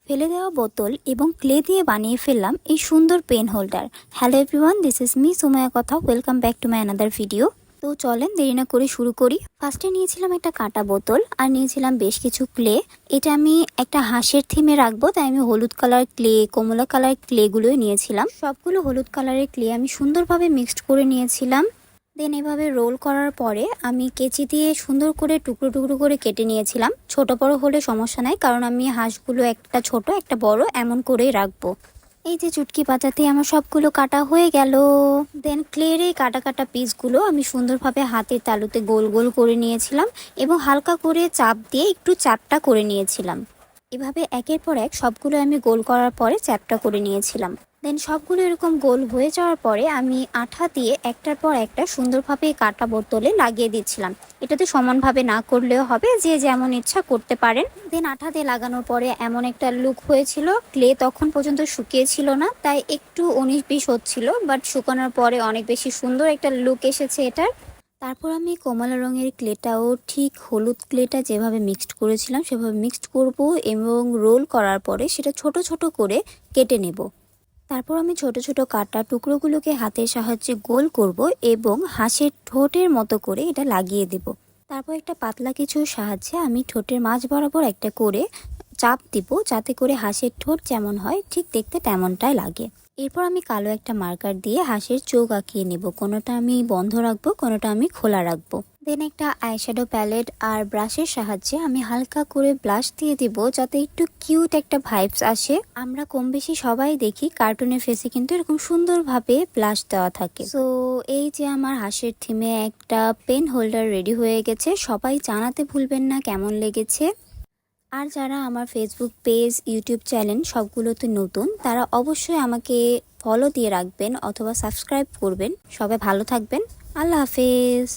ফেলে দেওয়া বোতল এবং ক্লে দিয়ে বানিয়ে ফেললাম এই সুন্দর pen holder. Hello everyone, this is me Sumaya কথা। Welcome back to my another video. তো চলেন দেরি না করে শুরু করি। ফার্স্টে নিয়েছিলাম একটা কাঁটা বোতল আর নিয়েছিলাম বেশ কিছু ক্লে। এটা আমি একটা হাঁসের থিমে রাখবো, তাই আমি হলুদ কালার ক্লে, কমলা কালার ক্লেগুলোই নিয়েছিলাম। সবগুলো হলুদ কালারের ক্লে আমি সুন্দরভাবে মিক্সড করে নিয়েছিলাম। দেন এভাবে রোল করার পরে আমি কেচি দিয়ে সুন্দর করে টুকরো টুকরো করে কেটে নিয়েছিলাম। ছোট বড় হলে সমস্যা নাই, কারণ আমি হাঁসগুলো একটা ছোট একটা বড় এমন করেই রাখবো। এই যে চুটকি পাতাতে আমার সবগুলো কাটা হয়ে গেল। দেন ক্লের এই কাটা কাটা পিসগুলো আমি সুন্দরভাবে হাতের তালুতে গোল গোল করে নিয়েছিলাম এবং হালকা করে চাপ দিয়ে একটু চাপটা করে নিয়েছিলাম। এভাবে একের পর এক সবগুলো আমি গোল করার পরে চ্যাপটা করে নিয়েছিলাম। দেন সবগুলো এরকম গোল হয়ে যাওয়ার পরে আমি আঠা দিয়ে একটার পর একটা সুন্দরভাবে কাটা বোতলে লাগিয়ে দিচ্ছিলাম। এটাতে সমানভাবে না করলেও হবে, যে যেমন ইচ্ছা করতে পারেন। দেন আঠা দিয়ে লাগানোর পরে এমন একটা লুক হয়েছিল। ক্লে তখন পর্যন্ত শুকিয়েছিল না, তাই একটু 19-20 হচ্ছিল, বাট শুকানোর পরে অনেক বেশি সুন্দর একটা লুক এসেছে এটার। তারপর আমি কমলা রঙের ক্লেটাও ঠিক হলুদ ক্লেটা যেভাবে মিক্সড করেছিলাম সেভাবে মিক্সড করব এবং রোল করার পরে সেটা ছোট ছোট করে কেটে নেব। তারপর আমি ছোট ছোট কাটা টুকরোগুলোকে হাতের সাহায্যে গোল করব এবং হাঁসের ঠোঁটের মতো করে এটা লাগিয়ে দেব। তারপর একটা পাতলা কিছুর সাহায্যে আমি ঠোঁটের মাঝ বরাবর একটা করে চাপ দিব, যাতে করে হাঁসের ঠোঁট যেমন হয় ঠিক দেখতে তেমনটাই লাগে। এরপর আমি কালো একটা মার্কার দিয়ে হাঁসের চোখ আঁকিয়ে নেব। কোনোটা আমি বন্ধ রাখবো, কোনোটা আমি খোলা রাখবো। দেন একটা আইশ্যাডো প্যালেট আর ব্রাশের সাহায্যে আমি হালকা করে ব্লাশ দিয়ে দিব, যাতে একটু কিউট একটা ভাইবস আসে। আমরা কম বেশি সবাই দেখি কার্টুনের ফেসে কিন্তু এরকম সুন্দরভাবে ব্লাশ দেওয়া থাকে। সো এই যে আমার হাঁসের থিমে একটা পেন হোল্ডার রেডি হয়ে গেছে। সবাই জানাতে ভুলবেন না কেমন লেগেছে। আর যারা আমার ফেসবুক পেজ, ইউটিউব চ্যানেল সবগুলোতে নতুন, তারা অবশ্যই আমাকে ফলো দিয়ে রাখবেন অথবা সাবস্ক্রাইব করবেন। সবাই ভালো থাকবেন। আল্লাহ হাফেজ।